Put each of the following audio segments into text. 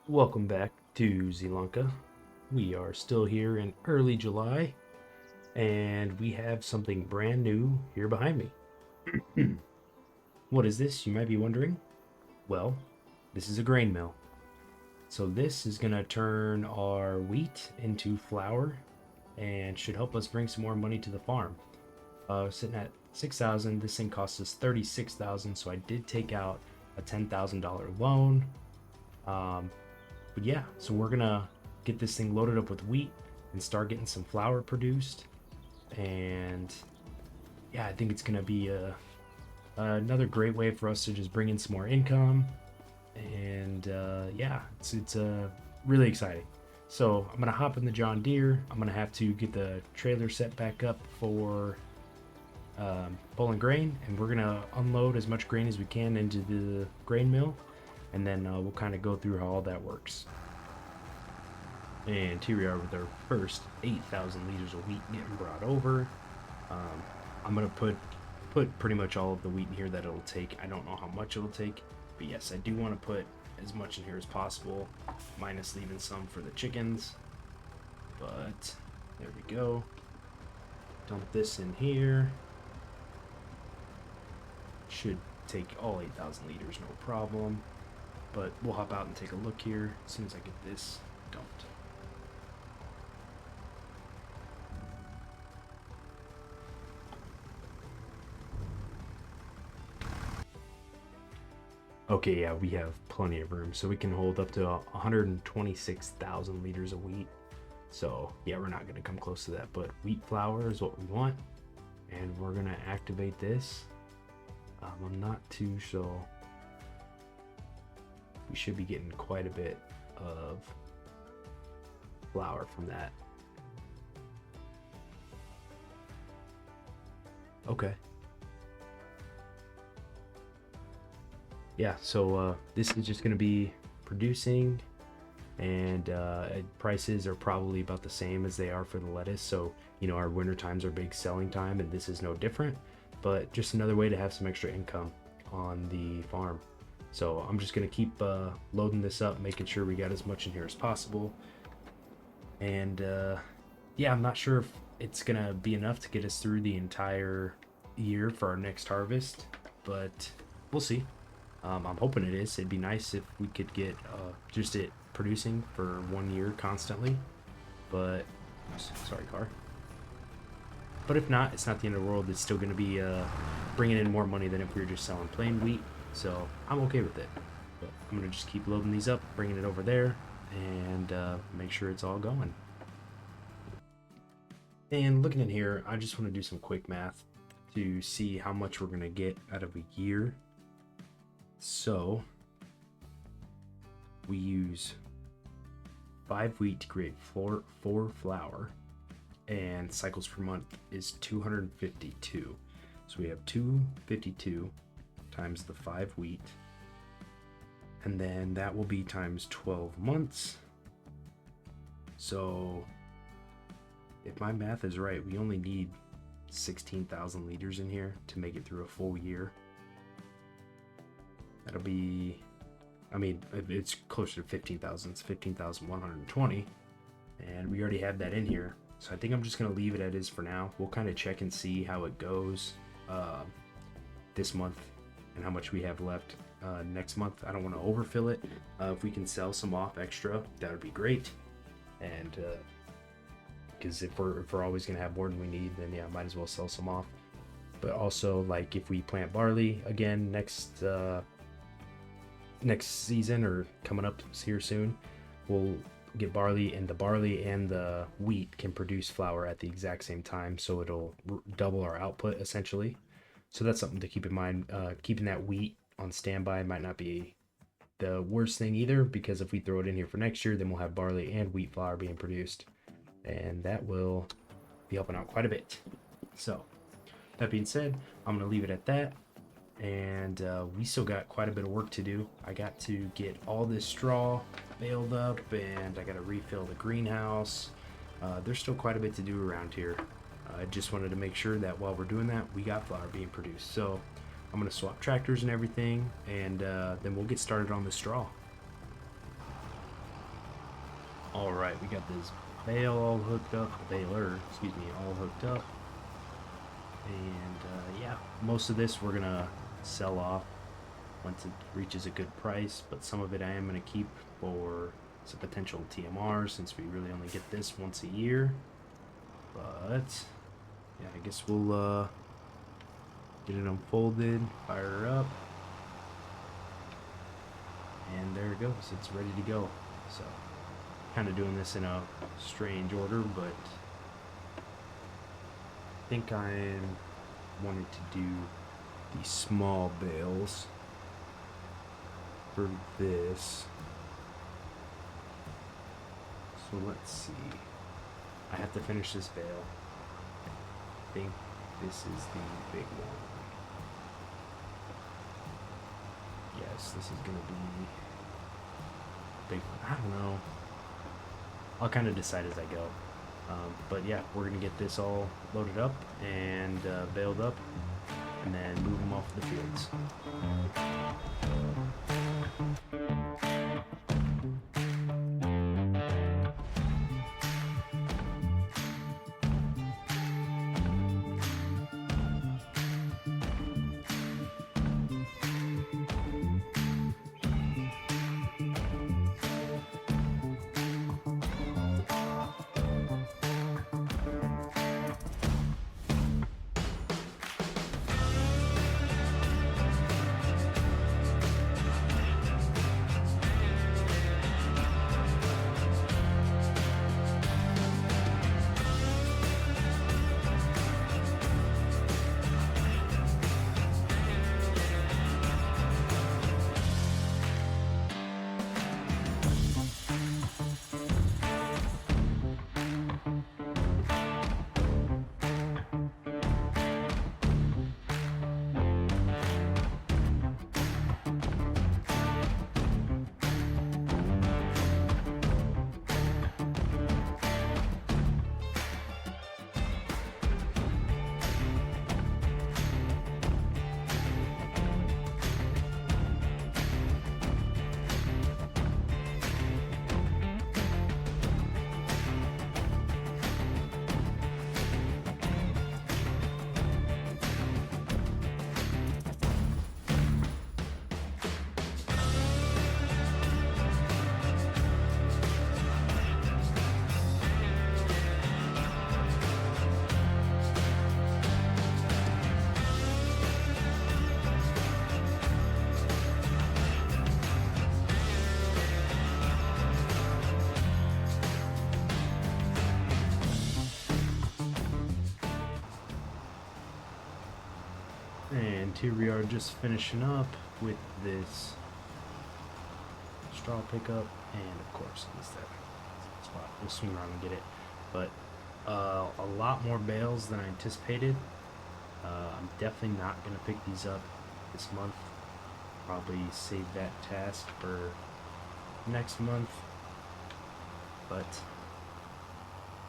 Welcome back to Zelanka. We are still here in early July, and we have something brand new here behind me. What is this, you might be wondering? Well, this is a grain mill. So this is going to turn our wheat into flour and should help us bring some more money to the farm. Sitting at 6,000, this thing costs us 36,000, so I did take out a $10,000 loan. But yeah, so we're gonna get this thing loaded up with wheat and start getting some flour produced. And yeah, I think it's gonna be another great way for us to just bring in some more income. And yeah, it's really exciting. So I'm gonna hop in the John Deere. I'm gonna have to get the trailer set back up for pulling grain, and we're gonna unload as much grain as we can into the grain mill, and then we'll kind of go through how all that works. And here we are with our first 8,000 liters of wheat getting brought over. I'm gonna put pretty much all of the wheat in here that it'll take. I don't know how much it'll take, but yes, I do want to put as much in here as possible, minus leaving some for the chickens. But there we go. Dump this in here. Should take all 8,000 liters, no problem. But we'll hop out and take a look here as soon as I get this dumped. Okay, yeah, we have plenty of room, so we can hold up to 126,000 liters of wheat. So yeah, we're not gonna come close to that, but wheat flour is what we want, and we're gonna activate this. I'm not too sure. We should be getting quite a bit of flour from that. Okay. Yeah, so this is just going to be producing, and prices are probably about the same as they are for the lettuce. So, you know, our winter times are big selling time, and this is no different, but just another way to have some extra income on the farm. So I'm just going to keep loading this up, making sure we got as much in here as possible. And yeah, I'm not sure if it's going to be enough to get us through the entire year for our next harvest, but we'll see. I'm hoping it is. It'd be nice if we could get just it producing for 1 year constantly. But, sorry, car. But if not, it's not the end of the world. It's still going to be bringing in more money than if we were just selling plain wheat. So I'm okay with it. But I'm going to just keep loading these up, bringing it over there, and make sure it's all going. And looking in here, I just want to do some quick math to see how much we're going to get out of a year. So we use 5 wheat to create 4 flour, and cycles per month is 252. So we have 252 times the 5 wheat, and then that will be times 12 months. So if my math is right, we only need 16,000 liters in here to make it through a full year. That'll be, I mean, it's closer to 15,000. It's 15,120, and we already have that in here. So I think I'm just gonna leave it as is for now. We'll kind of check and see how it goes this month and how much we have left next month. I don't want to overfill it. If we can sell some off extra, that would be great. And because if we're always gonna have more than we need, then yeah, might as well sell some off. But also, like, if we plant barley again next season or coming up here soon, we'll get barley, and the barley and the wheat can produce flour at the exact same time, so it'll double our output essentially. So that's something to keep in mind. Keeping that wheat on standby might not be the worst thing either, because if we throw it in here for next year, then we'll have barley and wheat flour being produced, and that will be helping out quite a bit. So that being said, I'm going to leave it at that. And we still got quite a bit of work to do. I got to get all this straw baled up, and I got to refill the greenhouse. There's still quite a bit to do around here. I just wanted to make sure that while we're doing that, we got flour being produced. So I'm going to swap tractors and everything, and then we'll get started on the straw. All right, we got this bale all hooked up, the baler, excuse me, all hooked up. And yeah, most of this we're gonna sell off once it reaches a good price, but some of it I am gonna keep for some potential TMR since we really only get this once a year. But yeah, I guess we'll get it unfolded, fire her up, and there it goes. It's ready to go. So kind of doing this in a strange order, but I think I wanted to do the small bales for this. So let's see. I have to finish this bale. I think this is the big one. Yes, this is gonna be big one. I don't know. I'll kind of decide as I go. But yeah, we're gonna get this all loaded up and baled up, and then move them off the fields. And here we are just finishing up with this straw pickup, and of course it's that spot. We'll swing around and get it. But a lot more bales than I anticipated. I'm definitely not going to pick these up this month. Probably save that task for next month. But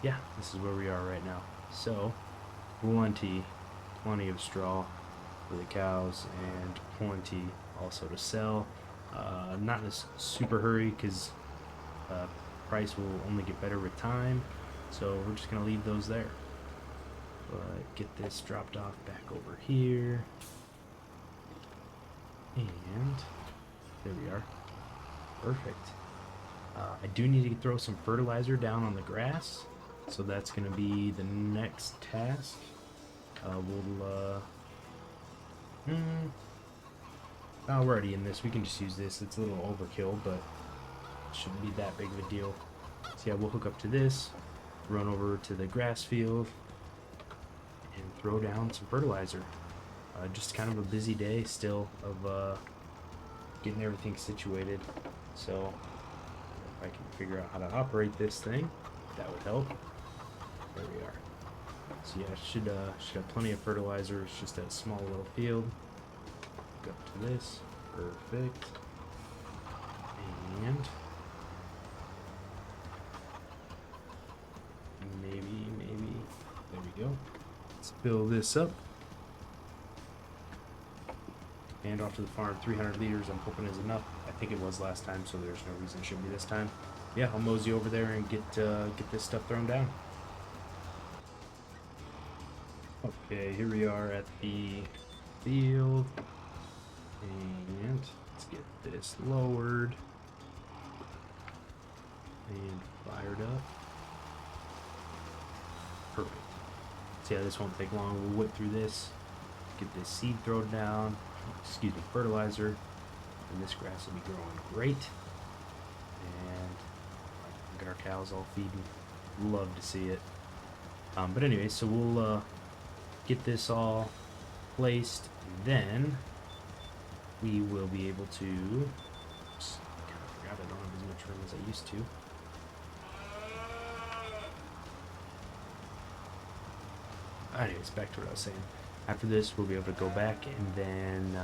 yeah, this is where we are right now. So plenty of straw for the cows and plenty also to sell. Not in a super hurry because price will only get better with time, so we're just gonna leave those there. But get this dropped off back over here, and there we are. Perfect. I do need to throw some fertilizer down on the grass, so that's gonna be the next task. Oh, we're already in this. We can just use this. It's a little overkill, but it shouldn't be that big of a deal. So yeah, we'll hook up to this, run over to the grass field, and throw down some fertilizer. Just kind of a busy day still of getting everything situated. So if I can figure out how to operate this thing, that would help. There we are. So yeah, should have plenty of fertilizer. It's just that small little field. Go up to this. Perfect. And maybe there we go. Let's fill this up. And off to the farm. 300 liters I'm hoping is enough. I think it was last time, so there's no reason it should be this time. yeah, I'll mosey over there and get this stuff thrown down. Okay, here we are at the field, and let's get this lowered and fired up. Perfect. So yeah, this won't take long. We'll whip through this, get this seed thrown down, excuse me, fertilizer, and this grass will be growing great. And look at our cows all feeding. Love to see it. But anyway, so we'll get this all placed, and then we will be able to. Oops, I kind of forgot I don't have as much room as I used to. Anyways, back to what I was saying. After this, we'll be able to go back, and then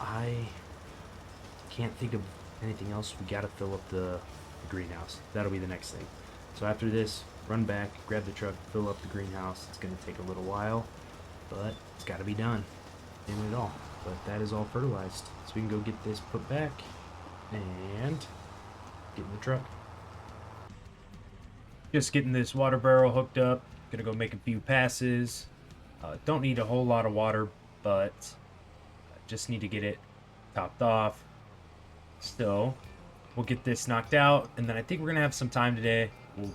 I can't think of anything else. We gotta fill up the greenhouse. That'll be the next thing. So after this, run back, grab the truck, fill up the greenhouse. It's gonna take a little while, but it's gotta be done. In it all. But that is all fertilized. So we can go get this put back and get in the truck. Just getting this water barrel hooked up. Gonna go make a few passes. Don't need a whole lot of water, but just need to get it topped off. So we'll get this knocked out, and then I think we're gonna have some time today. We'll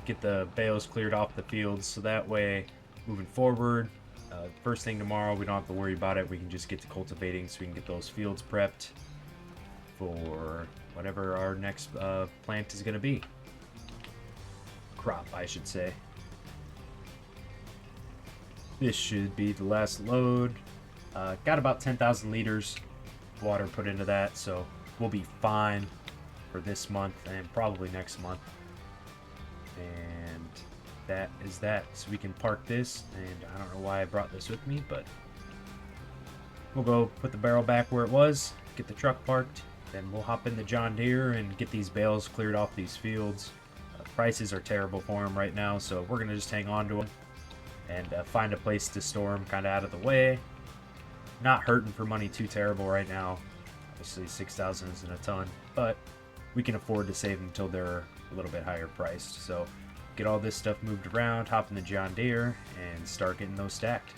get the bales cleared off the fields, so that way, moving forward, first thing tomorrow, we don't have to worry about it. We can just get to cultivating, so we can get those fields prepped for whatever our next plant is gonna be. Crop, I should say. This should be the last load. Got about 10,000 liters of water put into that, so we'll be fine for this month and probably next month. And that is that. So we can park this, and I don't know why I brought this with me, but we'll go put the barrel back where it was, get the truck parked, then we'll hop in the John Deere and get these bales cleared off these fields. Prices are terrible for them right now, so we're gonna just hang on to them and find a place to store them kind of out of the way. Not hurting for money too terrible right now. Obviously 6,000 isn't a ton, but we can afford to save them until they're a little bit higher priced. So get all this stuff moved around, hop in the John Deere, and start getting those stacked.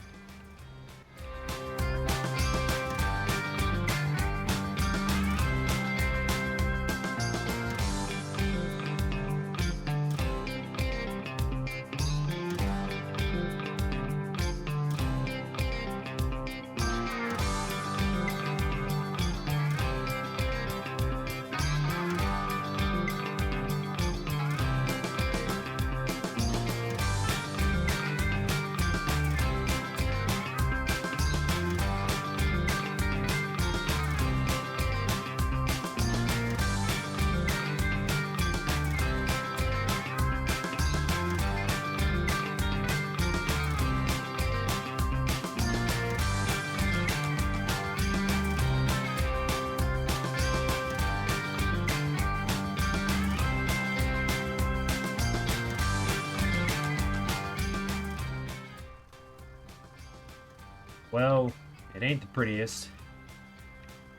Well, it ain't the prettiest,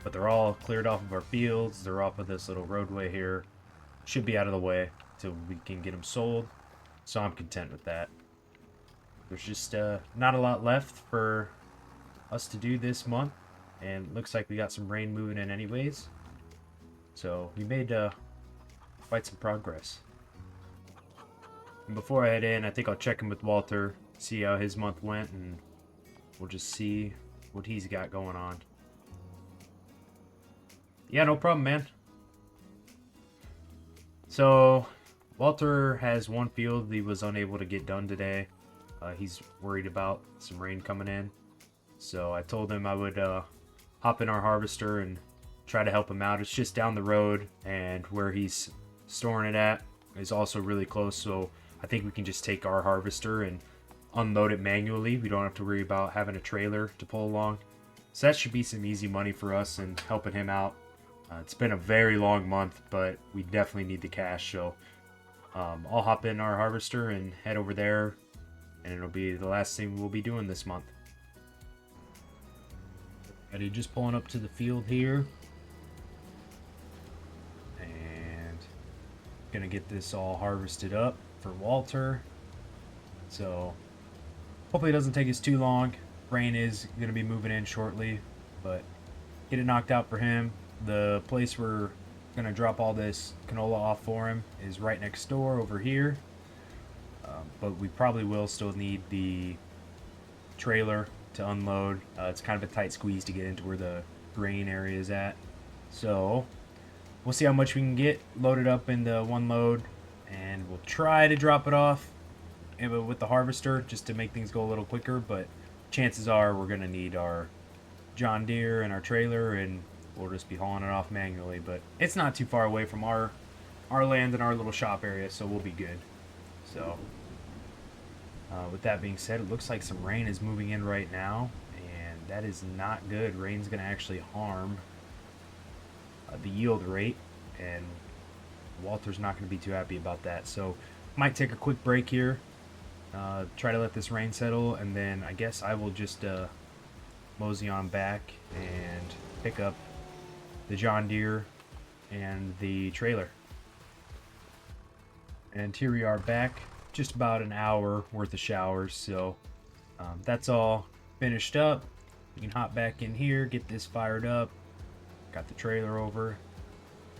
but they're all cleared off of our fields. They're off of this little roadway here. Should be out of the way till we can get them sold, so I'm content with that. There's just not a lot left for us to do this month, and looks like we got some rain moving in anyways, so we made quite some progress. And before I head in, I think I'll check in with Walter, see how his month went, and we'll just see what he's got going on. Yeah, no problem, man. So, Walter has one field he was unable to get done today. He's worried about some rain coming in. So I told him I would hop in our harvester and try to help him out. It's just down the road, and where he's storing it at is also really close. So I think we can just take our harvester and unload it manually. We don't have to worry about having a trailer to pull along. So that should be some easy money for us and helping him out. It's been a very long month, but we definitely need the cash. So I'll hop in our harvester and head over there, and it'll be the last thing we'll be doing this month. Ready, just pulling up to the field here. And gonna get this all harvested up for Walter. So hopefully it doesn't take us too long. Rain is gonna be moving in shortly, but get it knocked out for him. The place we're gonna drop all this canola off for him is right next door over here. But we probably will still need the trailer to unload. It's kind of a tight squeeze to get into where the grain area is at. So we'll see how much we can get loaded up in the one load, and we'll try to drop it off with the harvester just to make things go a little quicker. But chances are we're going to need our John Deere and our trailer, and we'll just be hauling it off manually. But it's not too far away from our land and our little shop area, so we'll be good. So with that being said, it looks like some rain is moving in right now, and that is not good. Rain's going to actually harm the yield rate, and Walter's not going to be too happy about that. So might take a quick break here, try to let this rain settle, and then I guess I will just mosey on back and pick up the John Deere and the trailer. And here we are back, just about an hour worth of showers, so that's all finished up. You can hop back in here, get this fired up, got the trailer over,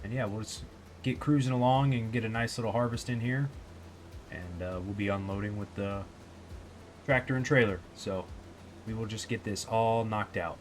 and yeah, we'll just get cruising along and get a nice little harvest in here, and we'll be unloading with the tractor and trailer. So we will just get this all knocked out.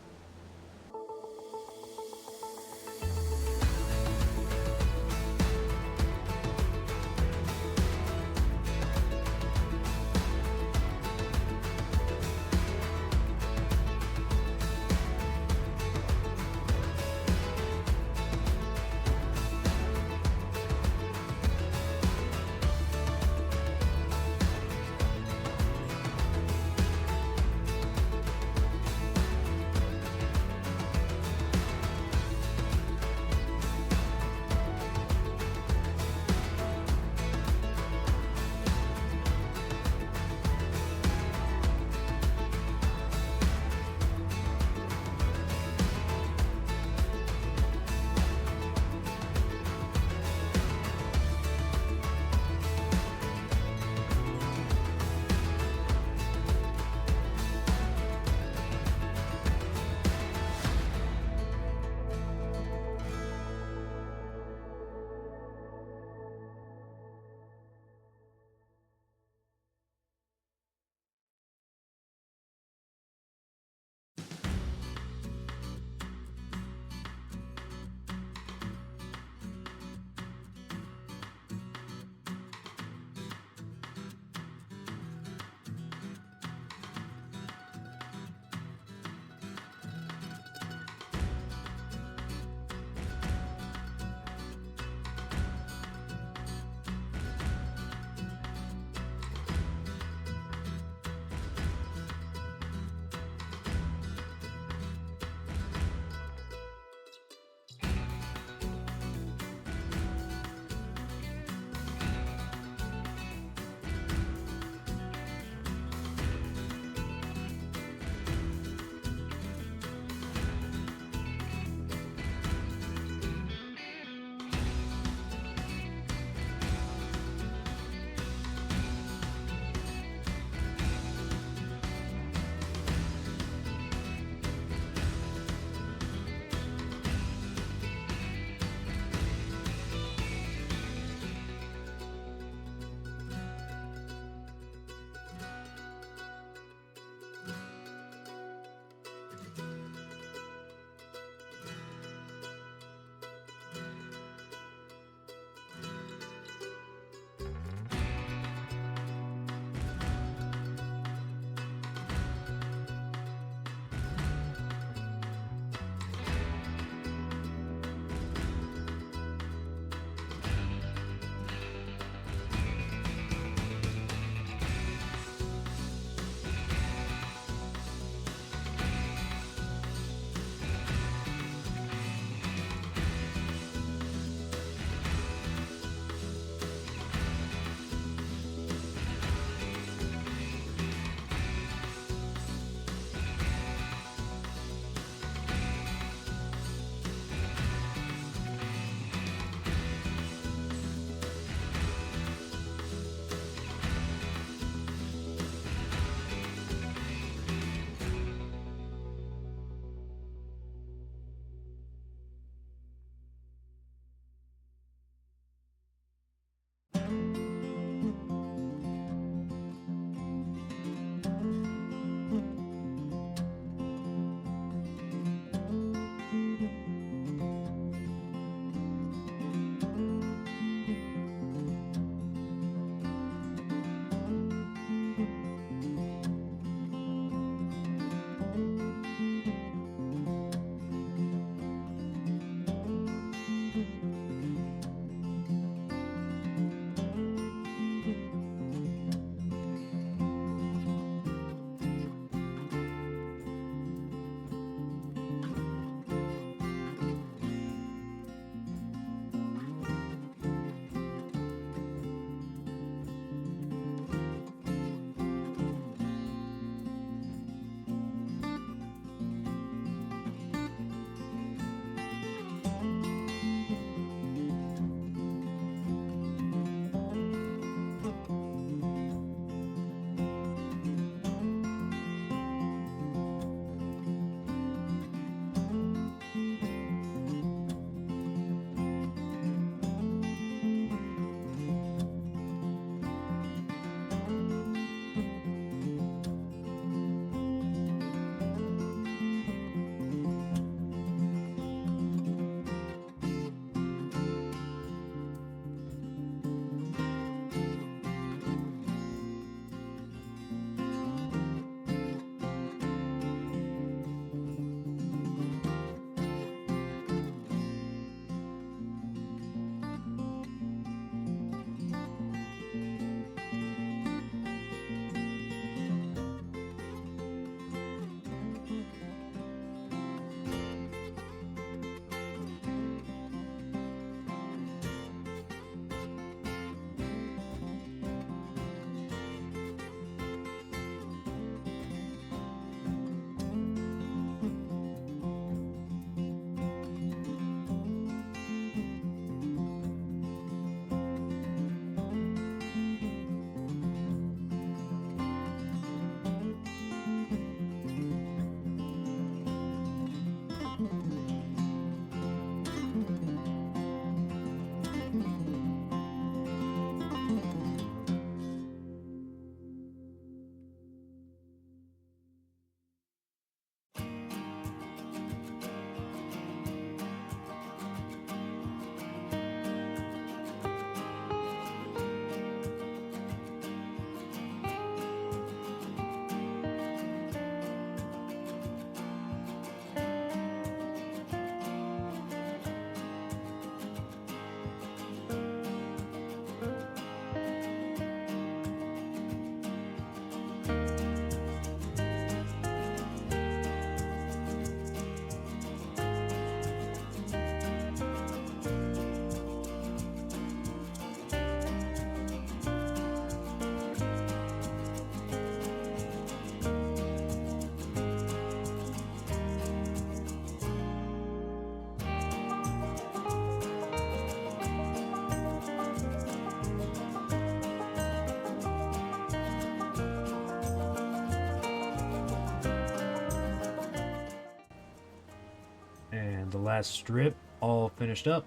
And the last strip all finished up.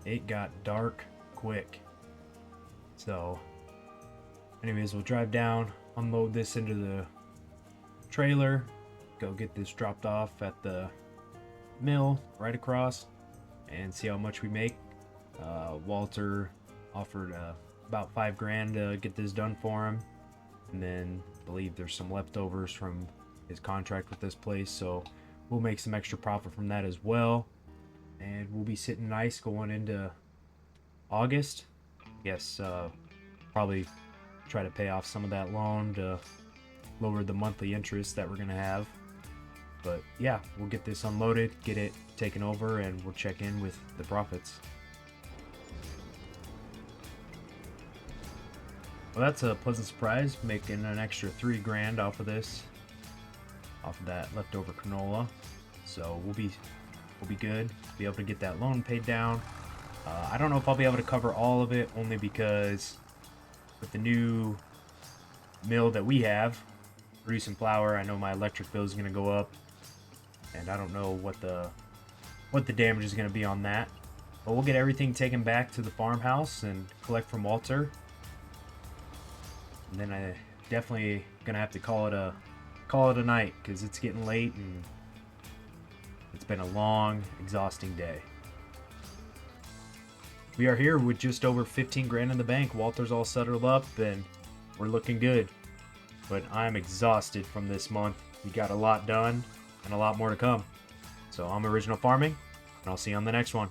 It got dark quick. So, anyways, we'll drive down, unload this into the trailer, go get this dropped off at the mill right across, and see how much we make. Walter offered about $5,000 to get this done for him, and then I believe there's some leftovers from his contract with this place, so we'll make some extra profit from that as well. And we'll be sitting nice going into August. Yes, probably try to pay off some of that loan to lower the monthly interest that we're gonna have. But yeah, we'll get this unloaded, get it taken over, and we'll check in with the profits. Well, that's a pleasant surprise, making an extra $3,000 off of this, off of that leftover canola. So we'll be good. Be able to get that loan paid down. I don't know if I'll be able to cover all of it, only because with the new mill that we have producing flour, I know my electric bill is going to go up, and I don't know what the damage is going to be on that. But we'll get everything taken back to the farmhouse and collect from Walter. And then I definitely gonna have to call it a night, because it's getting late and it's been a long, exhausting day. We are here with just over $15,000 in the bank. Walter's all settled up and we're looking good. But I'm exhausted from this month. We got a lot done and a lot more to come. So I'm Original Farming, and I'll see you on the next one.